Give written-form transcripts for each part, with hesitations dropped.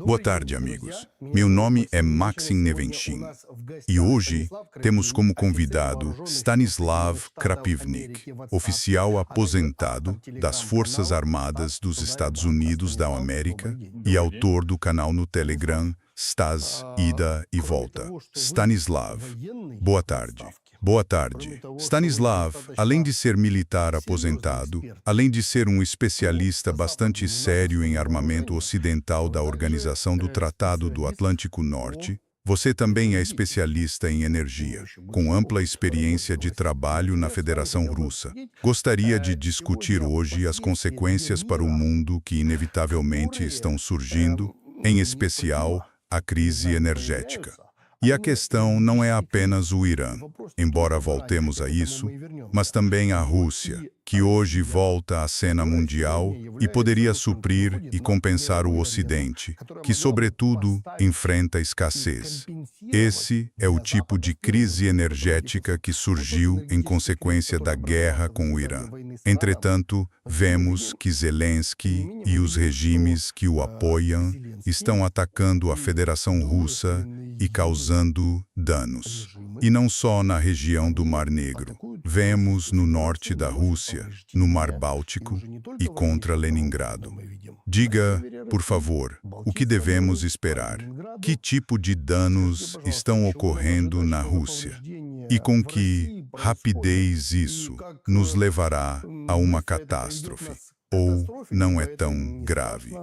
Boa tarde, amigos. Meu nome é Maxim Nevenchin e hoje temos como convidado Stanislav Krapivnik, oficial aposentado das Forças Armadas dos Estados Unidos da América e autor do canal no Telegram Stas, Ida e Volta. Stanislav, boa tarde. Boa tarde. Stanislav, além de ser militar aposentado, além de ser um especialista bastante sério em armamento ocidental da Organização do Tratado do Atlântico Norte, você também é especialista em energia, com ampla experiência de trabalho na Federação Russa. Gostaria de discutir hoje as consequências para o mundo que inevitavelmente estão surgindo, em especial a crise energética. E a questão não é apenas o Irã, embora voltemos a isso, mas também a Rússia, que hoje volta à cena mundial e poderia suprir e compensar o Ocidente, que, sobretudo, enfrenta escassez. Esse é o tipo de crise energética que surgiu em consequência da guerra com o Irã. Entretanto, vemos que Zelensky e os regimes que o apoiam estão atacando a Federação Russa e causando danos. E não só na região do Mar Negro. Vemos no norte da Rússia, no Mar Báltico e contra Leningrado. Diga, por favor, o que devemos esperar? Que tipo de danos estão ocorrendo na Rússia? E com que rapidez isso nos levará a uma catástrofe? Ou não é tão grave?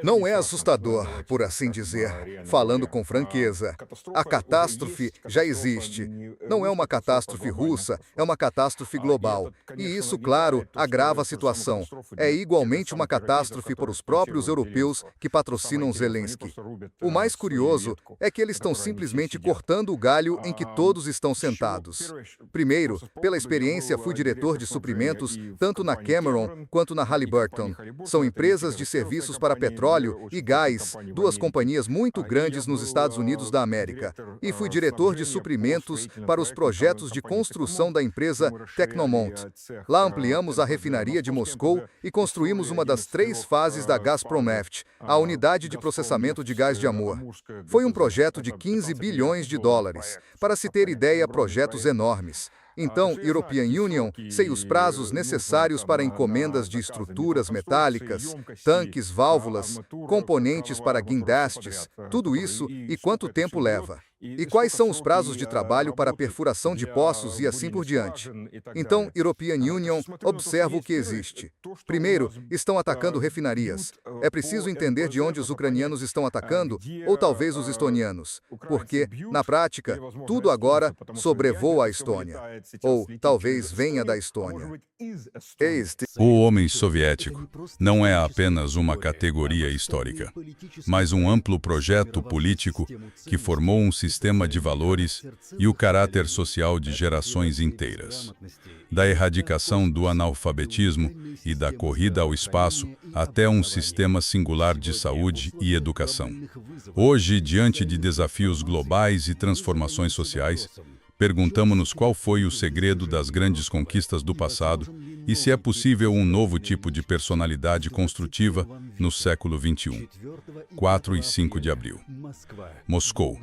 Não é assustador, por assim dizer, falando com franqueza. A catástrofe já existe. Não é uma catástrofe russa, é uma catástrofe global. E isso, claro, agrava a situação. É igualmente uma catástrofe para os próprios europeus que patrocinam Zelensky. O mais curioso é que eles estão simplesmente cortando o galho em que todos estão sentados. Primeiro, pela experiência, fui diretor de suprimentos tanto na Cameron quanto na Halliburton. São empresas de serviços para petróleo e gás, duas companhias muito grandes nos Estados Unidos da América. E fui diretor de suprimentos para os projetos de construção da empresa Technomont. Lá ampliamos a refinaria de Moscou e construímos uma das 3 fases da Gazprom-Neft, a unidade de processamento de gás de amor. Foi um projeto de 15 bilhões de dólares. Para se ter ideia, projetos enormes. Então, European Union, sei os prazos necessários para encomendas de estruturas metálicas, tanques, válvulas, componentes para guindastes, tudo isso e quanto tempo leva. E quais são os prazos de trabalho para a perfuração de poços e assim por diante. Então, European Union observa o que existe. Primeiro, estão atacando refinarias. É preciso entender de onde os ucranianos estão atacando, ou talvez os estonianos. Porque, na prática, tudo agora sobrevoa a Estônia. Ou talvez venha da Estônia. O homem soviético não é apenas uma categoria histórica, mas um amplo projeto político que formou um sistema de valores e o caráter social de gerações inteiras. Da erradicação do analfabetismo e da corrida ao espaço até um sistema singular de saúde e educação. Hoje, diante de desafios globais e transformações sociais, perguntamos-nos qual foi o segredo das grandes conquistas do passado e se é possível um novo tipo de personalidade construtiva no século XXI. 4 e 5 de abril. Moscou.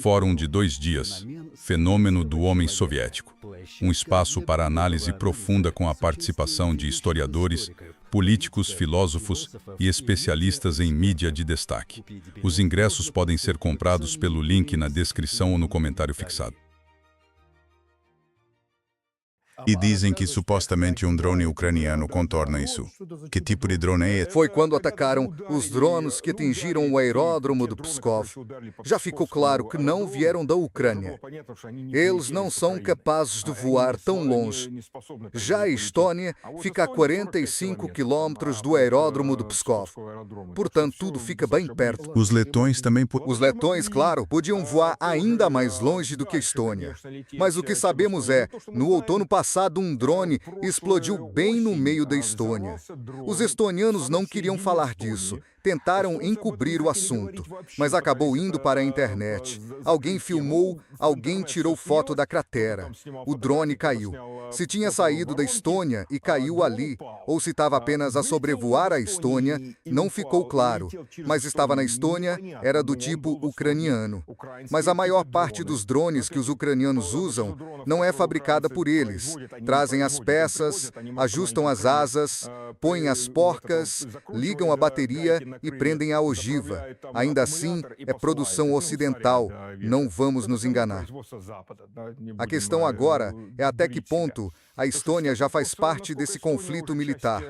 Fórum de 2 dias. Fenômeno do homem soviético. Um espaço para análise profunda com a participação de historiadores, políticos, filósofos e especialistas em mídia de destaque. Os ingressos podem ser comprados pelo link na descrição ou no comentário fixado. E dizem que supostamente um drone ucraniano contorna isso. Que tipo de drone é esse? Foi quando atacaram os drones que atingiram o aeródromo de Pskov. Já ficou claro que não vieram da Ucrânia. Eles não são capazes de voar tão longe. Já a Estônia fica a 45 quilômetros do aeródromo de Pskov. Portanto, tudo fica bem perto. Os letões também... Os letões, claro, podiam voar ainda mais longe do que a Estônia. Mas o que sabemos é, no outono passado, passado, um drone explodiu bem no meio da Estônia. Os estonianos não queriam falar disso. Tentaram encobrir o assunto, mas acabou indo para a internet. Alguém filmou, alguém tirou foto da cratera. O drone caiu. Se tinha saído da Estônia e caiu ali, ou se estava apenas a sobrevoar a Estônia, não ficou claro. Mas estava na Estônia, era do tipo ucraniano. Mas a maior parte dos drones que os ucranianos usam não é fabricada por eles. Trazem as peças, ajustam as asas, põem as porcas, ligam a bateria e prendem a ogiva. Ainda assim, é produção ocidental. Não vamos nos enganar. A questão agora é até que ponto a Estônia já faz parte desse conflito militar.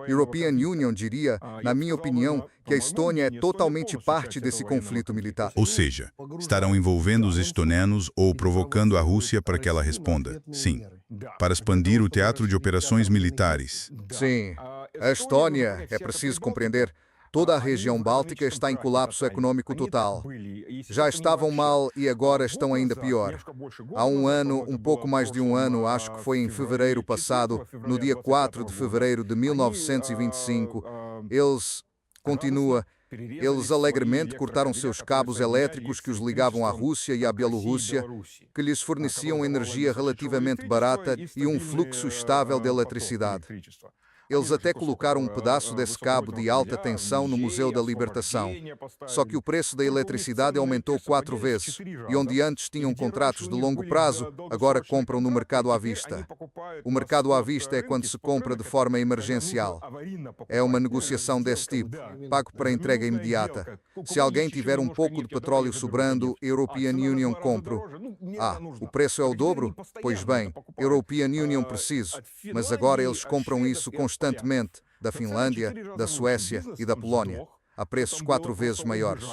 European Union diria, na minha opinião, que a Estônia é totalmente parte desse conflito militar. Ou seja, estarão envolvendo os estonianos ou provocando a Rússia para que ela responda. Sim, para expandir o teatro de operações militares. Sim, a Estônia, é preciso compreender, toda a região báltica está em colapso econômico total. Já estavam mal e agora estão ainda pior. Há um ano, um pouco mais de um ano, acho que foi em fevereiro passado, no dia 4 de fevereiro de 1925, eles alegremente cortaram seus cabos elétricos que os ligavam à Rússia e à Bielorrússia, que lhes forneciam energia relativamente barata e um fluxo estável de eletricidade. Eles até colocaram um pedaço desse cabo de alta tensão no Museu da Libertação. Só que o preço da eletricidade aumentou 4 vezes, e onde antes tinham contratos de longo prazo, agora compram no mercado à vista. O mercado à vista é quando se compra de forma emergencial. É uma negociação desse tipo, pago para entrega imediata. Se alguém tiver um pouco de petróleo sobrando, European Union compro. O preço é o dobro? Pois bem, European Union preciso. Mas agora eles compram isso constantemente, da Finlândia, da Suécia e da Polónia, a preços 4 vezes maiores.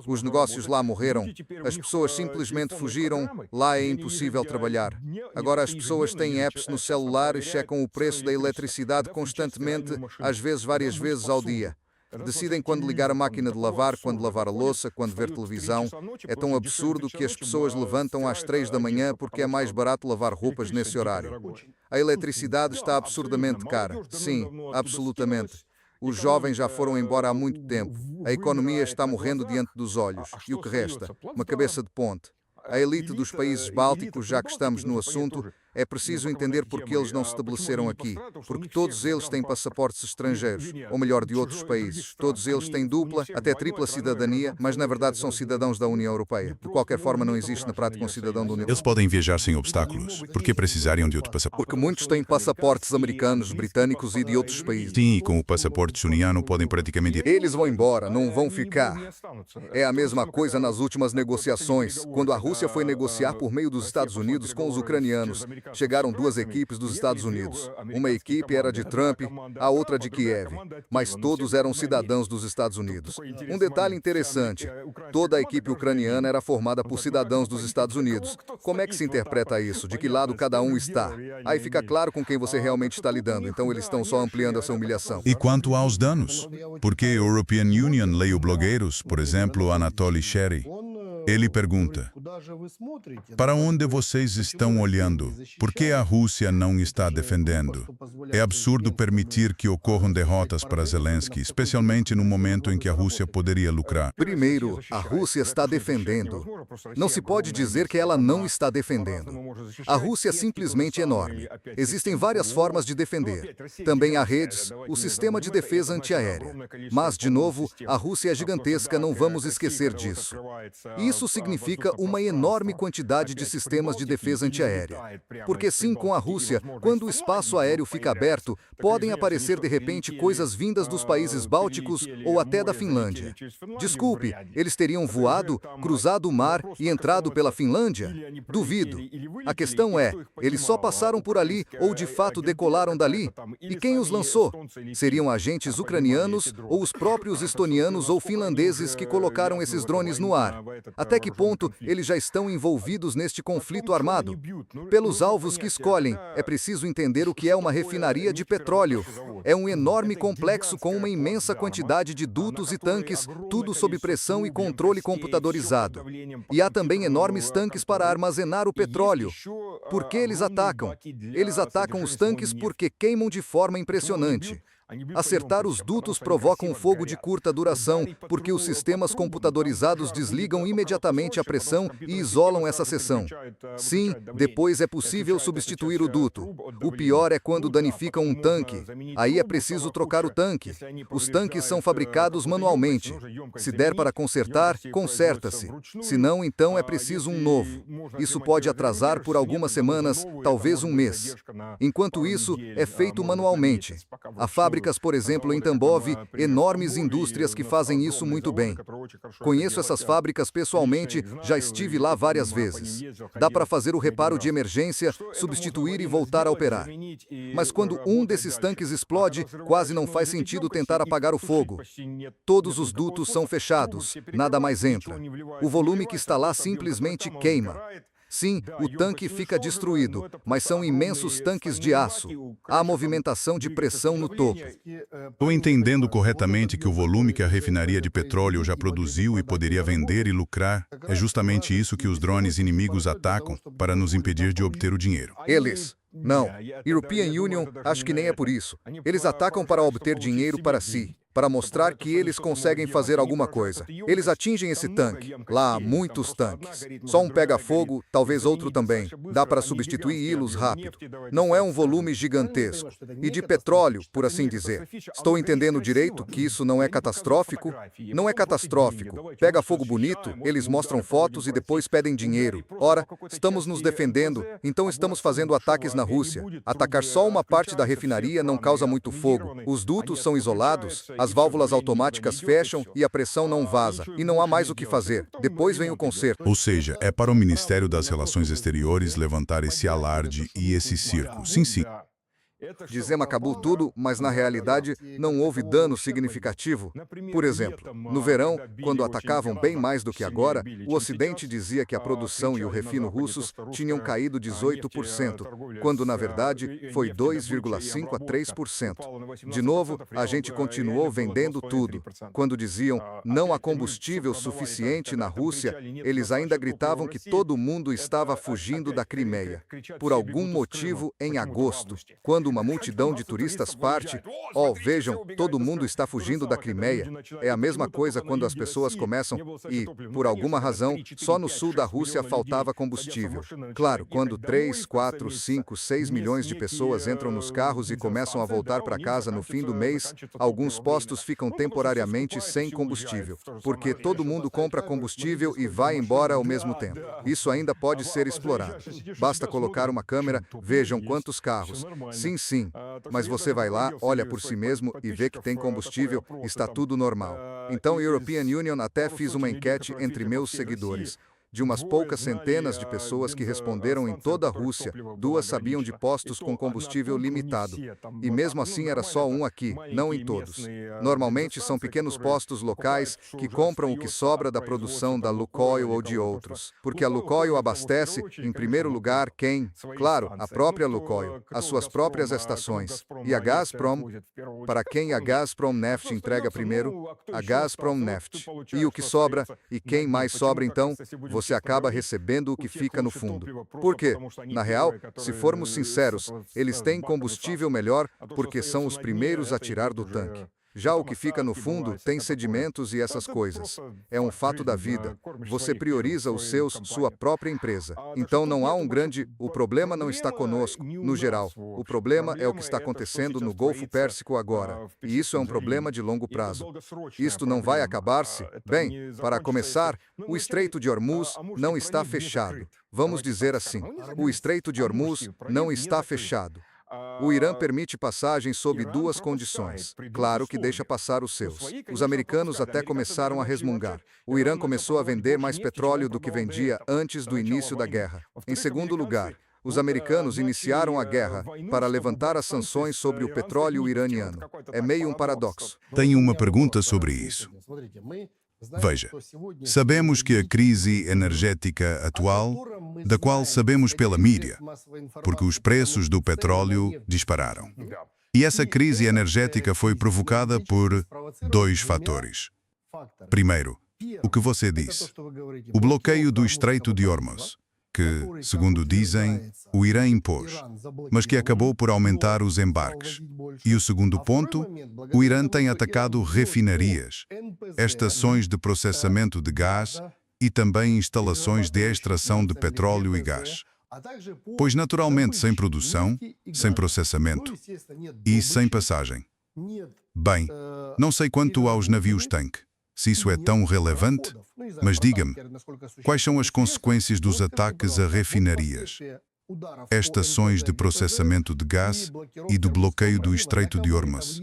Os negócios lá morreram, as pessoas simplesmente fugiram, lá é impossível trabalhar. Agora as pessoas têm apps no celular e checam o preço da eletricidade constantemente, às vezes várias vezes ao dia. Decidem quando ligar a máquina de lavar, quando lavar a louça, quando ver televisão. É tão absurdo que as pessoas levantam às 3 da manhã porque é mais barato lavar roupas nesse horário. A eletricidade está absurdamente cara. Sim, absolutamente. Os jovens já foram embora há muito tempo. A economia está morrendo diante dos olhos. E o que resta? Uma cabeça de ponte. A elite dos países bálticos, já que estamos no assunto, é preciso entender porque eles não se estabeleceram aqui. Porque todos eles têm passaportes estrangeiros, ou melhor, de outros países. Todos eles têm dupla, até tripla cidadania, mas na verdade são cidadãos da União Europeia. De qualquer forma, não existe na prática um cidadão da União Europeia. Eles podem viajar sem obstáculos. Por que precisariam de outro passaporte? Porque muitos têm passaportes americanos, britânicos e de outros países. Sim, e com o passaporte estoniano podem praticamente... Eles vão embora, não vão ficar. É a mesma coisa nas últimas negociações. Quando a Rússia foi negociar por meio dos Estados Unidos com os ucranianos, chegaram 2 equipes dos Estados Unidos. Uma equipe era de Trump, a outra de Kiev, mas todos eram cidadãos dos Estados Unidos. Um detalhe interessante, toda a equipe ucraniana era formada por cidadãos dos Estados Unidos. Como é que se interpreta isso? De que lado cada um está? Aí fica claro com quem você realmente está lidando, então eles estão só ampliando essa humilhação. E quanto aos danos? Porque a European Union leio blogueiros, por exemplo, Anatoly Sherry. Ele pergunta: para onde vocês estão olhando? Por que a Rússia não está defendendo? É absurdo permitir que ocorram derrotas para Zelensky, especialmente no momento em que a Rússia poderia lucrar. Primeiro, a Rússia está defendendo. Não se pode dizer que ela não está defendendo. A Rússia é simplesmente enorme. Existem várias formas de defender. Também há redes, o sistema de defesa antiaérea. Mas, de novo, a Rússia é gigantesca, não vamos esquecer disso. Isso significa uma enorme quantidade de sistemas de defesa antiaérea. Porque sim, com a Rússia, quando o espaço aéreo fica aberto, podem aparecer de repente coisas vindas dos países bálticos ou até da Finlândia. Desculpe, eles teriam voado, cruzado o mar e entrado pela Finlândia? Duvido. A questão é, eles só passaram por ali ou de fato decolaram dali? E quem os lançou? Seriam agentes ucranianos ou os próprios estonianos ou finlandeses que colocaram esses drones no ar? Até que ponto eles já estão envolvidos neste conflito armado? Pelos alvos que escolhem, é preciso entender o que é uma refinaria de petróleo. É um enorme complexo com uma imensa quantidade de dutos e tanques, tudo sob pressão e controle computadorizado. E há também enormes tanques para armazenar o petróleo. Por que eles atacam? Eles atacam os tanques porque queimam de forma impressionante. Acertar os dutos provoca um fogo de curta duração, porque os sistemas computadorizados desligam imediatamente a pressão e isolam essa seção. Sim, depois é possível substituir o duto. O pior é quando danificam um tanque. Aí é preciso trocar o tanque. Os tanques são fabricados manualmente. Se der para consertar, conserta-se. Se não, então é preciso um novo. Isso pode atrasar por algumas semanas, talvez um mês. Enquanto isso, é feito manualmente. A fábricas, por exemplo, em Tambov, enormes indústrias que fazem isso muito bem. Conheço essas fábricas pessoalmente, já estive lá várias vezes. Dá para fazer o reparo de emergência, substituir e voltar a operar. Mas quando um desses tanques explode, quase não faz sentido tentar apagar o fogo. Todos os dutos são fechados, nada mais entra. O volume que está lá simplesmente queima. Sim, o tanque fica destruído, mas são imensos tanques de aço. Há movimentação de pressão no topo. Estou entendendo corretamente que o volume que a refinaria de petróleo já produziu e poderia vender e lucrar é justamente isso que os drones inimigos atacam para nos impedir de obter o dinheiro. Eles? Não. European Union, acho que nem é por isso. Eles atacam para obter dinheiro para si, para mostrar que eles conseguem fazer alguma coisa. Eles atingem esse tanque. Lá há muitos tanques. Só um pega fogo, talvez outro também. Dá para substituí-los rápido. Não é um volume gigantesco. E de petróleo, por assim dizer. Estou entendendo direito que isso não é catastrófico? Não é catastrófico. Pega fogo bonito, eles mostram fotos e depois pedem dinheiro. Ora, estamos nos defendendo, então estamos fazendo ataques na Rússia. Atacar só uma parte da refinaria não causa muito fogo. Os dutos são isolados, as válvulas automáticas fecham e a pressão não vaza. E não há mais o que fazer. Depois vem o conserto. Ou seja, é para o Ministério das Relações Exteriores levantar esse alarde e esse circo. Sim, sim. Dizem acabou tudo, mas na realidade não houve dano significativo. Por exemplo, no verão, quando atacavam bem mais do que agora, o Ocidente dizia que a produção e o refino russos tinham caído 18%, quando na verdade foi 2,5% a 3%. De novo, a gente continuou vendendo tudo. Quando diziam não há combustível suficiente na Rússia, eles ainda gritavam que todo mundo estava fugindo da Crimeia. Por algum motivo, em agosto, quando uma multidão de turistas parte, vejam, todo mundo está fugindo da Crimeia. É a mesma coisa quando as pessoas começam e, por alguma razão, só no sul da Rússia faltava combustível. Claro, quando 3, 4, 5, 6 milhões de pessoas entram nos carros e começam a voltar para casa no fim do mês, alguns postos ficam temporariamente sem combustível, porque todo mundo compra combustível e vai embora ao mesmo tempo. Isso ainda pode ser explorado. Basta colocar uma câmera, vejam quantos carros. Sim, mas você vai lá, olha por si mesmo e vê que tem combustível, está tudo normal. Então, European Union até fiz uma enquete entre meus seguidores. De umas poucas centenas de pessoas que responderam em toda a Rússia, 2 sabiam de postos com combustível limitado. E mesmo assim era só um aqui, não em todos. Normalmente são pequenos postos locais que compram o que sobra da produção da Lukoil ou de outros. Porque a Lukoil abastece, em primeiro lugar, quem? Claro, a própria Lukoil, as suas próprias estações. E a Gazprom? Para quem a Gazprom Neft entrega primeiro? A Gazprom Neft. E o que sobra? E quem mais sobra então? Você acaba recebendo o que fica no fundo. Por quê? Na real, se formos sinceros, eles têm combustível melhor porque são os primeiros a tirar do tanque. Já o que fica no fundo tem sedimentos e essas coisas. É um fato da vida. Você prioriza os seus, sua própria empresa. Então não há o problema não está conosco, no geral. O problema é o que está acontecendo no Golfo Pérsico agora. E isso é um problema de longo prazo. Isto não vai acabar-se? Bem, para começar, o Estreito de Hormuz não está fechado. Vamos dizer assim, o Estreito de Hormuz não está fechado. O Irã permite passagem sob 2 condições. Claro que deixa passar os seus. Os americanos até começaram a resmungar. O Irã começou a vender mais petróleo do que vendia antes do início da guerra. Em segundo lugar, os americanos iniciaram a guerra para levantar as sanções sobre o petróleo iraniano. É meio um paradoxo. Tenho uma pergunta sobre isso. Veja, sabemos que a crise energética atual, da qual sabemos pela mídia, porque os preços do petróleo dispararam. E essa crise energética foi provocada por dois fatores. Primeiro, o que você disse, o bloqueio do Estreito de Hormuz, que, segundo dizem, o Irã impôs, mas que acabou por aumentar os embarques. E o segundo ponto, o Irã tem atacado refinarias, estações de processamento de gás e também instalações de extração de petróleo e gás. Pois, naturalmente, sem produção, sem processamento e sem passagem. Bem, não sei quanto aos navios-tanque, se isso é tão relevante, mas diga-me, quais são as consequências dos ataques a refinarias, estações de processamento de gás e do bloqueio do Estreito de Hormuz?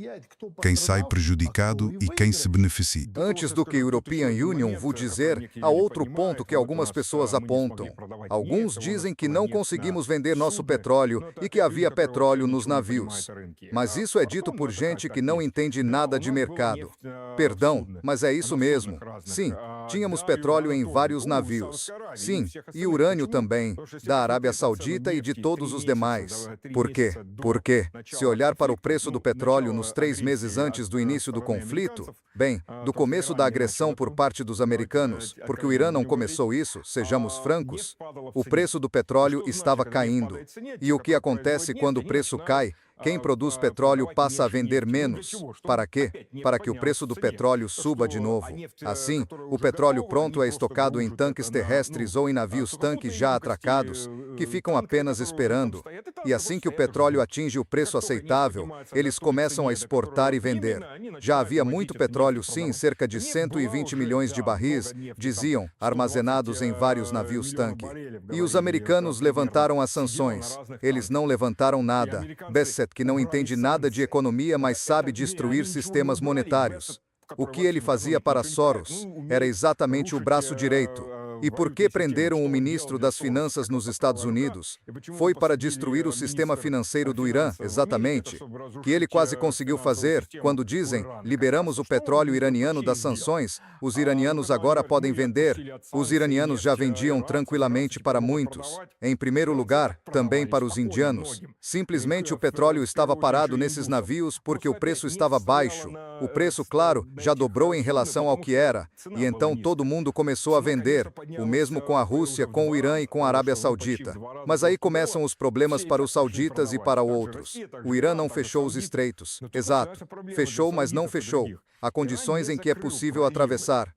Quem sai prejudicado e quem se beneficia? Antes do que European Union vou dizer, há outro ponto que algumas pessoas apontam. Alguns dizem que não conseguimos vender nosso petróleo e que havia petróleo nos navios. Mas isso é dito por gente que não entende nada de mercado. Perdão, mas é isso mesmo. Sim, tínhamos petróleo em vários navios. Sim, e urânio também, da Arábia Saudita e de todos os demais. Por quê? Porque, se olhar para o preço do petróleo nos 3 meses antes do início do conflito, bem, do começo da agressão por parte dos americanos, porque o Irã não começou isso, sejamos francos, o preço do petróleo estava caindo. E o que acontece quando o preço cai? Quem produz petróleo passa a vender menos. Para quê? Para que o preço do petróleo suba de novo. Assim, o petróleo pronto é estocado em tanques terrestres ou em navios-tanque já atracados, que ficam apenas esperando. E assim que o petróleo atinge o preço aceitável, eles começam a exportar e vender. Já havia muito petróleo, sim, cerca de 120 milhões de barris, diziam, armazenados em vários navios-tanque. E os americanos levantaram as sanções. Eles não levantaram nada. Bassett, que não entende nada de economia, mas sabe destruir sistemas monetários. O que ele fazia para Soros era exatamente o braço direito. E por que prenderam o ministro das Finanças nos Estados Unidos? Foi para destruir o sistema financeiro do Irã, exatamente. Que ele quase conseguiu fazer, quando dizem, liberamos o petróleo iraniano das sanções, os iranianos agora podem vender. Os iranianos já vendiam tranquilamente para muitos. Em primeiro lugar, também para os indianos. Simplesmente o petróleo estava parado nesses navios porque o preço estava baixo. O preço, claro, já dobrou em relação ao que era. E então todo mundo começou a vender. O mesmo com a Rússia, com o Irã e com a Arábia Saudita. Mas aí começam os problemas para os sauditas e para outros. O Irã não fechou os estreitos. Exato. Fechou, mas não fechou. Há condições em que é possível atravessar.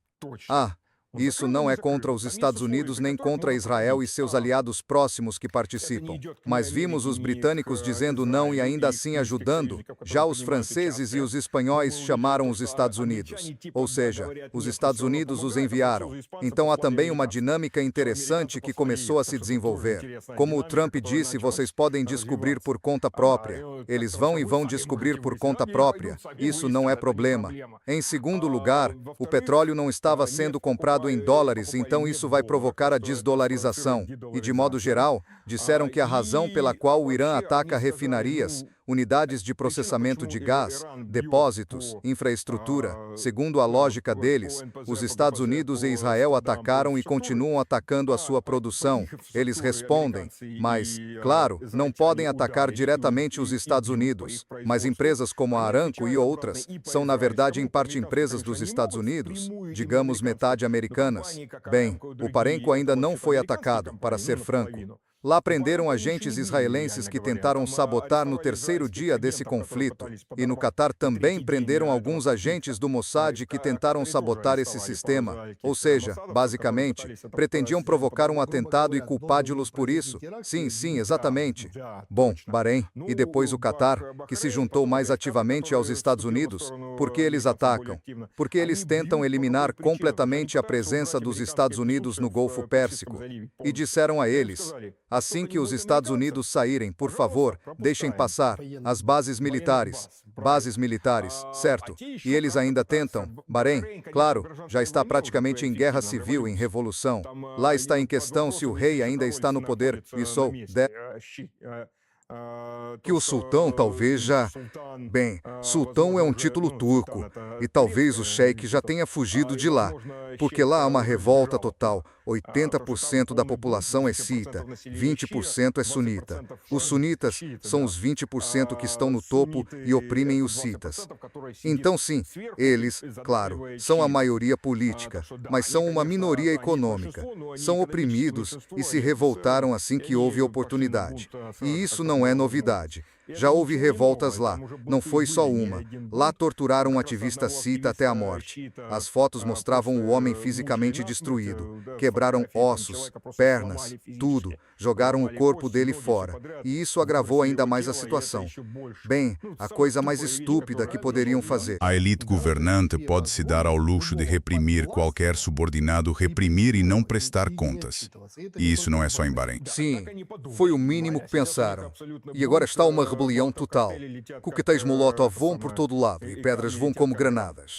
Isso não é contra os Estados Unidos nem contra Israel e seus aliados próximos que participam. Mas vimos os britânicos dizendo não e ainda assim ajudando. Já os franceses e os espanhóis chamaram os Estados Unidos. Ou seja, os Estados Unidos os enviaram. Então há também uma dinâmica interessante que começou a se desenvolver. Como o Trump disse, vocês podem descobrir por conta própria. Eles vão e vão descobrir por conta própria. Isso não é problema. Em segundo lugar, o petróleo não estava sendo comprado em dólares, então isso vai provocar a desdolarização. E, de modo geral, disseram que a razão pela qual o Irã ataca refinarias, unidades de processamento de gás, depósitos, infraestrutura, segundo a lógica deles, os Estados Unidos e Israel atacaram e continuam atacando a sua produção. Eles respondem, mas, claro, não podem atacar diretamente os Estados Unidos, mas empresas como a Aramco e outras são, na verdade, em parte empresas dos Estados Unidos, digamos metade americanas. Bem, o Parenco ainda não foi atacado, para ser franco. Lá prenderam agentes israelenses que tentaram sabotar no terceiro dia desse conflito. E no Catar também prenderam alguns agentes do Mossad que tentaram sabotar esse sistema. Ou seja, basicamente, pretendiam provocar um atentado e culpá-los por isso. Sim, exatamente. Bom, Bahrein, e depois o Catar, que se juntou mais ativamente aos Estados Unidos, porque eles atacam. Porque eles tentam eliminar completamente a presença dos Estados Unidos no Golfo Pérsico. E disseram a eles, assim que os Estados Unidos saírem, por favor, deixem passar as bases militares. Bases militares, certo? E eles ainda tentam. Bahrein, claro, já está praticamente em guerra civil, em revolução. Lá está em questão se o rei ainda está no poder. Que o sultão talvez já... Bem, sultão é um título turco, e talvez o sheik já tenha fugido de lá, porque lá há uma revolta total. 80% da população é xiita, 20% é sunita. Os sunitas são os 20% que estão no topo e oprimem os xiitas. Então, sim, eles, claro, são a maioria política, mas são uma minoria econômica. São oprimidos e se revoltaram assim que houve oportunidade. E isso não é novidade. Já houve revoltas lá, não foi só uma. Lá torturaram um ativista xiita até a morte. As fotos mostravam o homem fisicamente destruído. Quebraram ossos, pernas, tudo. Jogaram o corpo dele fora. E isso agravou ainda mais a situação. Bem, a coisa mais estúpida que poderiam fazer. A elite governante pode se dar ao luxo de reprimir qualquer subordinado, reprimir e não prestar contas. E isso não é só em Bahrein. Sim, foi o mínimo que pensaram. E agora está uma rebelião total. Coquetéis Molotov voam por todo lado e pedras voam como granadas.